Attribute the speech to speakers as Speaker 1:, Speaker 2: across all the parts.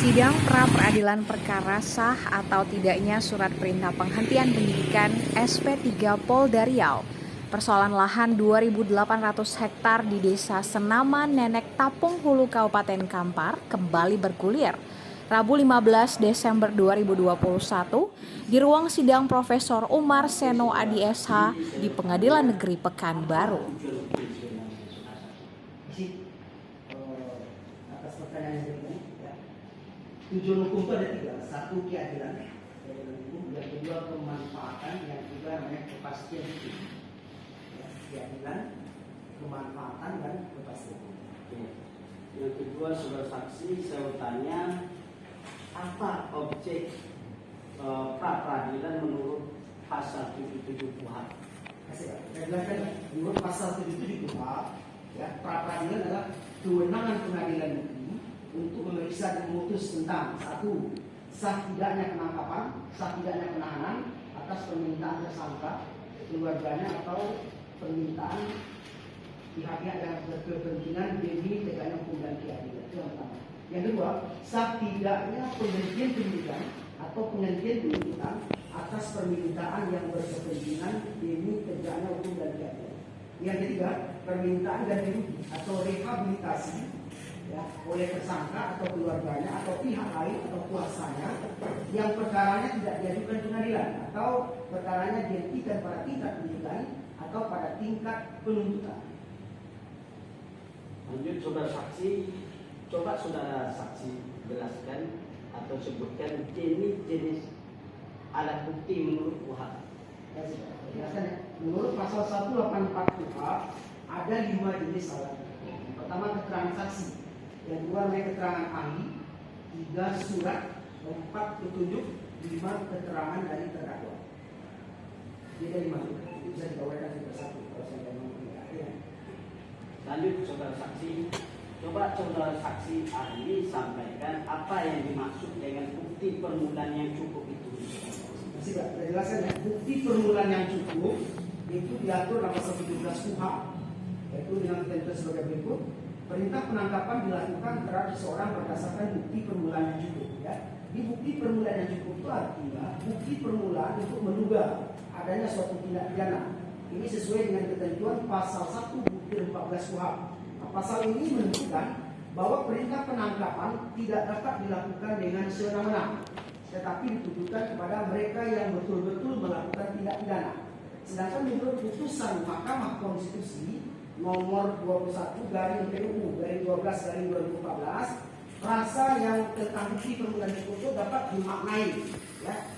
Speaker 1: Sidang pra-peradilan perkara sah atau tidaknya surat perintah penghentian penyidikan SP3 Polda Riau. Persoalan lahan 2.800 hektar di Desa Senaman Nenek Tapung Hulu Kabupaten Kampar kembali bergulir. Rabu 15 Desember 2021 di ruang sidang Profesor Umar Seno Adi SH di Pengadilan Negeri Pekanbaru.
Speaker 2: Atas pertanyaan yang tadi, tujuan hukum itu ada tiga. Satu, keadilan, yang kedua kemanfaatan, yang ketiga namanya kepastian hukum. Keadilan, kemanfaatan, dan kepastian hukum.
Speaker 3: Yang kedua, saudara saksi, saya bertanya apa objek pra-peradilan menurut pasal 77 KUHP?
Speaker 2: Saya jelaskan, menurut pasal 77 KUHP, pra-peradilan adalah kewenangan pengadilan negeri untuk memeriksa dan memutus tentang satu, sah tidaknya penangkapan, sah tidaknya penahanan atas permintaan tersangka, keluarganya atau permintaan pihak-pihak yang berkepentingan demi tegaknya hukum dan keadilan. Itu yang pertama. Yang kedua, sah tidaknya penghentian penyidikan atau penghentian penuntutan atas permintaan yang berkepentingan demi tegaknya hukum dan keadilan. Yang ketiga, permintaan ganti rugi atau rehabilitasi oleh tersangka atau keluarganya atau pihak lain atau kuasanya yang perkaranya tidak diajukan pengadilan atau perkaranya dihentikan pada tingkat penyidikan atau pada tingkat penuntutan.
Speaker 3: Lanjut, saudara saksi, coba saudara saksi jelaskan atau sebutkan jenis alat bukti menurut KUHP.
Speaker 2: Jelaskan ya. Menurut pasal 184 KUHP ada 5 jenis alat bukti. Yang pertama, keterangan saksi. Yang kedua, keterangan ahli. 3, surat. 4, petunjuk. 5, keterangan dari terdakwa. Jadi ada 5 surat. Itu bisa dibawakan satu-satu kalau saya memang tidak ada.
Speaker 3: Lanjut, saudara saksi, coba saudara saksi ahli sampaikan apa yang dimaksud dengan bukti permulaan yang cukup itu.
Speaker 2: Masih Pak, saya jelaskan ya. Bukti permulaan yang cukup itu diatur dalam pasal 17 KUHP, yaitu dengan ketentuan sebagai berikut. Perintah penangkapan dilakukan terhadap seseorang berdasarkan bukti permulaan yang cukup. Ya. Di bukti permulaan yang cukup itu artinya bukti permulaan untuk menduga adanya suatu tindak pidana. Ini sesuai dengan ketentuan pasal 1 bukti 14 KUHP. Nah, pasal ini menunjukkan bahwa perintah penangkapan tidak dapat dilakukan dengan semena-mena, tetapi ditujukan kepada mereka yang betul-betul melakukan tindak pidana. Sedangkan menurut putusan Mahkamah Konstitusi nomor 21/PU/12/2014, rasa yang tentang bukti permulaan itu dapat dimaknai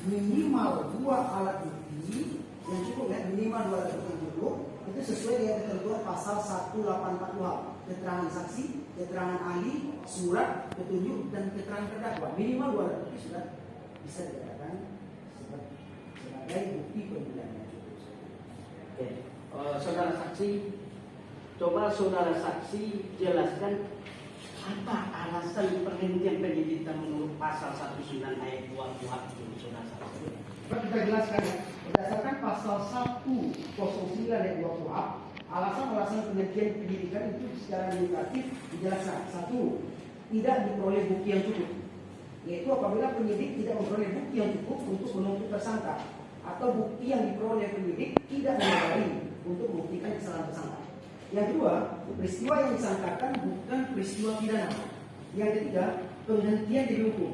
Speaker 2: minimal 2 alat bukti yang cukup, minimal 2 alat bukti yang cukup. Itu sesuai dengan ketentuan pasal 184 KUHP. Keterangan saksi, keterangan ahli, surat, petunjuk, dan keterangan terdakwa. Minimal 2 alat bukti sudah bisa dikatakan sebagai bukti permulaan yang cukup.
Speaker 3: Oke. Saudara saksi, coba saudara saksi jelaskan apa alasan penghentian penyidikan menurut pasal 19 ayat 2 KUHP itu, saudara saksi.
Speaker 2: Kita jelaskan ya, berdasarkan pasal 109 ayat 2 KUHP, alasan-alasan penghentian penyidikan itu secara indikatif dijelaskan. 1, tidak diperoleh bukti yang cukup, yaitu apabila penyidik tidak memperoleh bukti yang cukup untuk menuntut tersangka, atau bukti yang diperoleh penyidik tidak memadai untuk membuktikan kesalahan tersangka. Yang kedua, peristiwa yang disangkakan bukan peristiwa pidana. Yang ketiga, penghentian dihukum.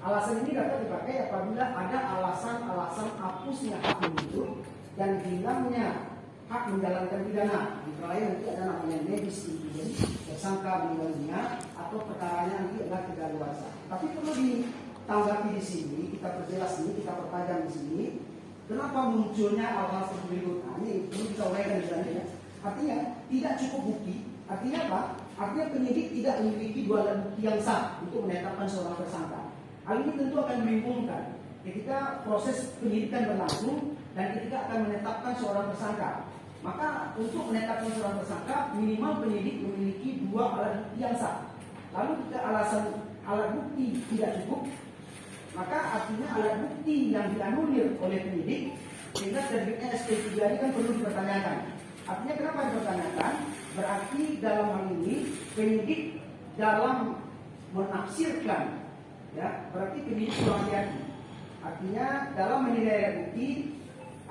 Speaker 2: Alasan ini dapat dipakai apabila ada alasan-alasan hapusnya hak menuntut dan hilangnya hak menjalankan pidana. Antara lain nanti ada namanya nebis impediment, tersangka meninggal dunia atau perkaranya nanti adalah kedaluarsa. Tapi perlu ditanggapi di sini, kita perjelas ini, kita pertajam di sini. Kenapa munculnya hal-hal seperti berikut? Nah, ini perlu kita uraikan di sana ya. Artinya tidak cukup bukti. Artinya apa? Artinya penyidik tidak memiliki 2 alat bukti yang sah untuk menetapkan seorang tersangka. Hal ini tentu akan membingungkan ketika proses penyidikan berlangsung dan ketika akan menetapkan seorang tersangka. Maka untuk menetapkan seorang tersangka minimal penyidik memiliki 2 alat bukti yang sah. Lalu jika alasan alat bukti tidak cukup, maka artinya alat bukti yang dianulir oleh penyidik sehingga terbitnya SP3 ini kan perlu dipertanyakan. Artinya kenapa dipertanyakan? Berarti dalam hal ini penyidik dalam menafsirkan, ya berarti penyidik kurang hati-hati. Artinya dalam menilai alat bukti,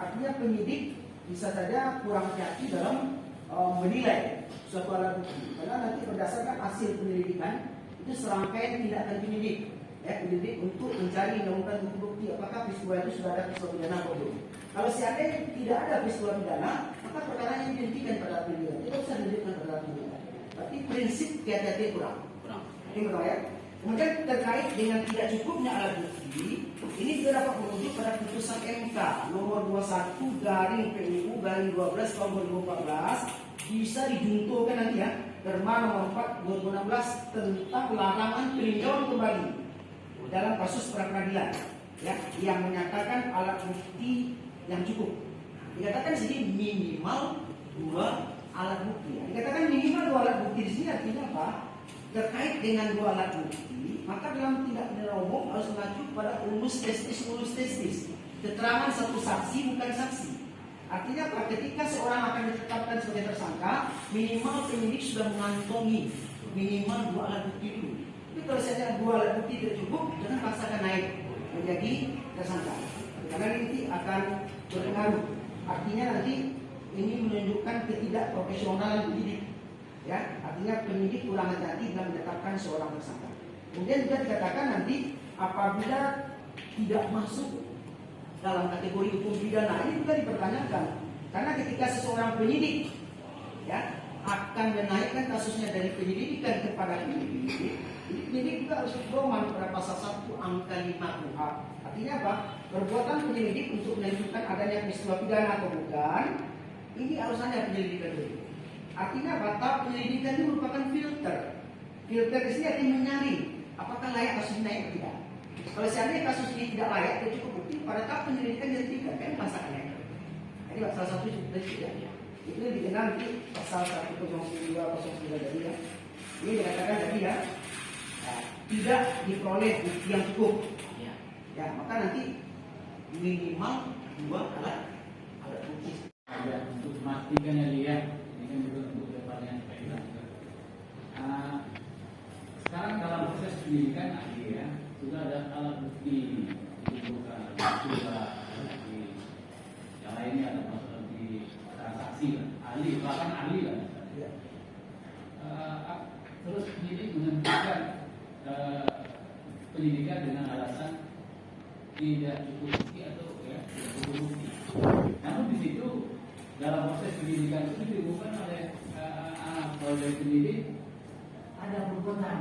Speaker 2: artinya penyidik bisa saja kurang hati-hati dalam menilai suatu alat bukti, karena nanti berdasarkan hasil penyelidikan itu serangkaian tindakan penyidik, ya penyidik untuk mencari menemukan bukti apakah peristiwa itu sudah ada peristiwa pidana atau belum. Kalau seandainya tidak ada peristiwa pidana, maka perkaranya dihentikan pada penyidikan, tidak usah dihentikan pada penyidikan. Berarti prinsip kehati-hatian kurang. Ini betul ya. Kemudian terkait dengan tidak cukupnya alat bukti, ini juga dapat merujuk pada putusan MK nomor 21 garing PUU garing 12 tahun 2014, bisa dijuntuhkan nanti ya, Perma nomor 4 2016 tentang larangan peninjauan kembali dalam kasus pra peradilan, ya, yang menyatakan alat bukti yang cukup. Dikatakan sini minimal 2 alat bukti. Dikatakan minimal 2 alat bukti di sini artinya apa? Terkait dengan 2 alat bukti, maka dalam tindak pidana umum harus mengacu pada ulus testis, keterangan satu saksi bukan saksi. Artinya apa? Ketika seorang akan ditetapkan sebagai tersangka, minimal penyidik sudah mengantongi minimal 2 alat bukti dulu. Tapi kalau saja 2 alat bukti tidak cukup, jangan paksakan naik menjadi tersangka, karena nanti akan berpengaruh. Artinya nanti ini menunjukkan ketidakprofesionalan penyidik. Ya, artinya penyidik kurang hati-hati dalam menetapkan seorang tersangka. Kemudian juga dikatakan nanti apabila tidak masuk dalam kategori hukum pidana, ini juga dipertanyakan, karena ketika seseorang penyidik, ya, akan menaikkan kasusnya dari penyelidikan kepada penyidik, penyidik juga harus berpedoman pada pasal 1 angka 5 KUHP. Artinya apa? Perbuatan penyelidik untuk menentukan adanya peristiwa pidana atau bukan, ini harus ada penyelidikan dulu. Artinya apa? Tahap penyelidikan ini merupakan filter. Filter di sini artinya menyaring apakah layak kasus ini naik atau tidak. Kalau seandainya kasus ini tidak layak, tidak cukup bukti, pada tahap penyelidikan dihentikan, kan masalahnya. Jadi salah satu tidak. Itu dikenal di pasal 10209 tadi ya. Ini dikatakan tadi ya, tidak diperoleh bukti yang cukup. Ya, maka nanti minimal 2 alat bukti.
Speaker 4: Ya, untuk memastikan ya dia. Untuk depannya sekarang dalam proses penyidikan ya sudah ada alat bukti bukan sudah yang lainnya ada masalah di transaksi ahli bahkan ahli lah terus penyidik menentukan penyidikan dengan alasan tidak cukup bukti atau ya tidak cukup bukti. Namun di situ dalam proses penyidikan itu dilakukan oleh penyidik ada perbuatan,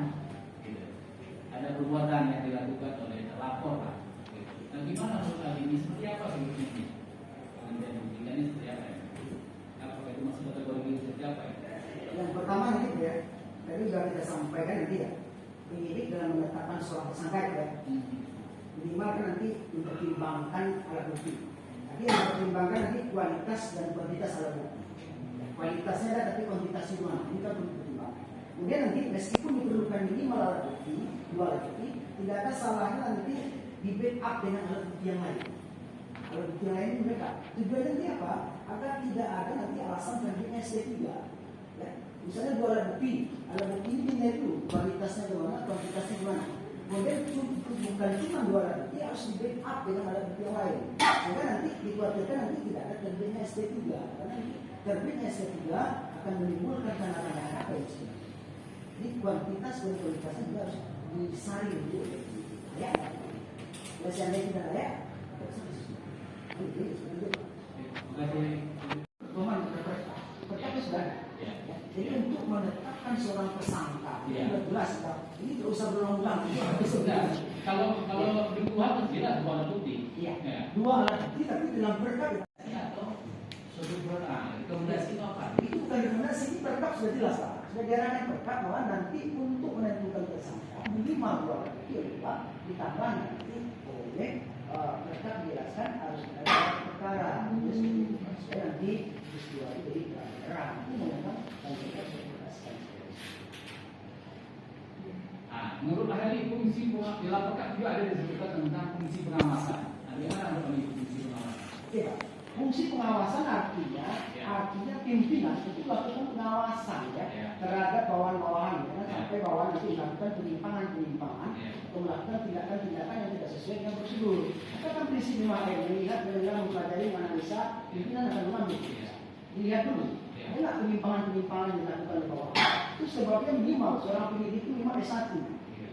Speaker 4: ada perbuatan yang dilakukan oleh terlapor lah. Nah, gimana menurut hal ini? Seperti apa sebetulnya ini? Penghentian penyidikannya seperti apa ya? Apakah itu masuk kategori seperti apa ya?
Speaker 2: Yang pertama nanti ya, tadi sudah kita sampaikan nanti ya, penyidik dalam menetapkan seorang tersangka ya, minimal kan nanti mempertimbangkan alat bukti. Nanti yang dipertimbangkan nanti kualitas dan kuantitas alat bukti. Kualitasnya ada tapi kuantitasnya gimana? Ini kan pertimbangan. Kemudian nanti meskipun diperlukan minimal alat bukti, 2 alat bukti, tidak ada salahnya nanti di backup dengan alat bukti yang lain. Alat bukti yang lain ini mereka tujuannya nanti apa? Agar tidak ada nanti alasan terbitnya SP3. Ya. Misalnya 2 alat bukti ini dinilai dulu kualitasnya gimana, kuantitasnya gimana. Kemudian bukan cuma 2 alat bukti, harus di backup dengan alat bukti yang lain. Sehingga nanti dikhawatirkan nanti tidak ada terbitnya SP3. Karena terbitnya SP3 akan menimbulkan tanda-tanda apa yang sebenarnya. Jadi kuantitas dan kualitasnya juga harus disaring dulu. Ya, kalau seandainya tidak layak, jadi untuk menetapkan seorang tersangka, itu jelas. Ini tidak usah berulang-ulang.
Speaker 4: Kalau di kuhap jelas 2 alat bukti.
Speaker 2: Iya. 2 alat bukti tapi dalam perkap
Speaker 4: Atau suatu rekomendasi itu apa?
Speaker 2: itu bukan rekomendasi, ini perkap sudah jelas Pak. Sudah diarahkan perkap bahwa nanti untuk menentukan tersangka minimal 2 alat bukti adalah ditambah nanti oleh perkap dijelaskan harus ada perkara. Supaya nanti peristiwa itu jadi terang. Itu memang perkap sudah dijelaskan.
Speaker 4: Menurut ahli fungsi dilaporkan juga ada disebutkan tentang fungsi pengawasan. Bagaimana menurut fungsi pengawasan?
Speaker 2: Ya, fungsi pengawasan artinya pimpinan itu lakukan pengawasan ya terhadap bawahan-bawahan. Karena sampai bahwa nanti melakukan penyimpangan atau melakukan tindakan-tindakan yang tidak sesuai dengan prosedur. Maka kan prinsip 5M melihat, mendengar, mempelajari, menganalisa, pimpinan akan mengambil. Dilihat dulu, ada nggak penyimpangan-penyimpangan yang dilakukan oleh bawah. Itu sebabnya minimal seorang penyidik itu minimal S1.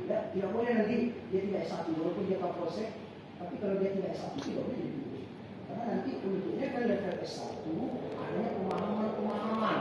Speaker 2: Ya, tidak boleh nanti dia tidak S1 walaupun dia tahu proses, tapi kalau dia tidak S1 tidak boleh dipilih. Karena nanti untuknya kan level S1 adanya pemahaman.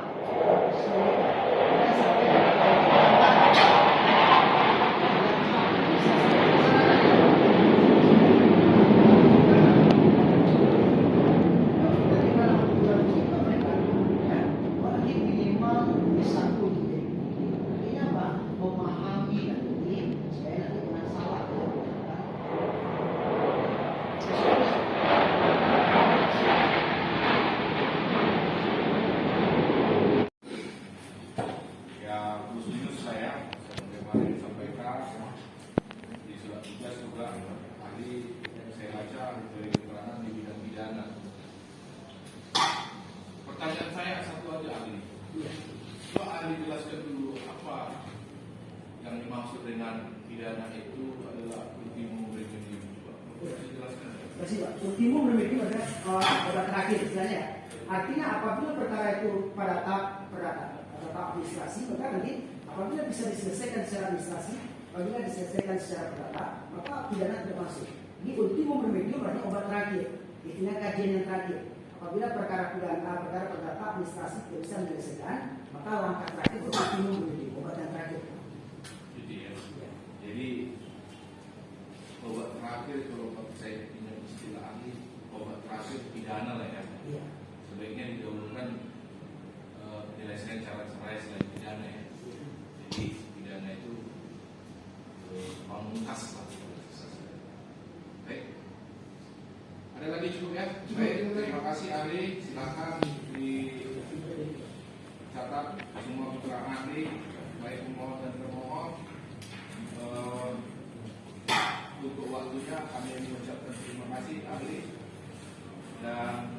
Speaker 5: Ya, khususnya saya kemarin sampaikan di surat tugas juga tadi saya baca dari keterangan di bidang pidana. Pertanyaan saya satu aja ahli. Coba ahli jelaskan dulu apa yang dimaksud dengan pidana itu adalah ultimum remedium. Coba dijelaskan.
Speaker 2: Terima kasih Pak. Ultimum remedium adalah obat terakhir istilahnya. Artinya apabila perkara itu pada tahap administrasi, maka nanti apabila bisa diselesaikan secara administrasi, apabila diselesaikan secara perdata, maka pidana tidak masuk. Ini ultimum remedium artinya obat terakhir, istilahnya kajian yang terakhir. Apabila perkara pidana, perkara perdata administrasi tidak bisa menyelesaikan, maka langkah terakhir itu ultimum remedium, obat yang terakhir.
Speaker 5: Gitu ya. Jadi obat terakhir kalau saya punya istilah ahli, obat terakhir pidana lah ya.
Speaker 2: Iya.
Speaker 5: Sebaiknya didahulukan penyelesaian cara cerai selain pidana ya. Jadi pidana itu pamungkas lah. Baik. Ada lagi cukup ya? Baik, terima kasih ahli. Silakan dicatat semua keterangan ahli, baik pemohon dan termohon. Untuk waktunya kami mengucapkan terima kasih ahli dan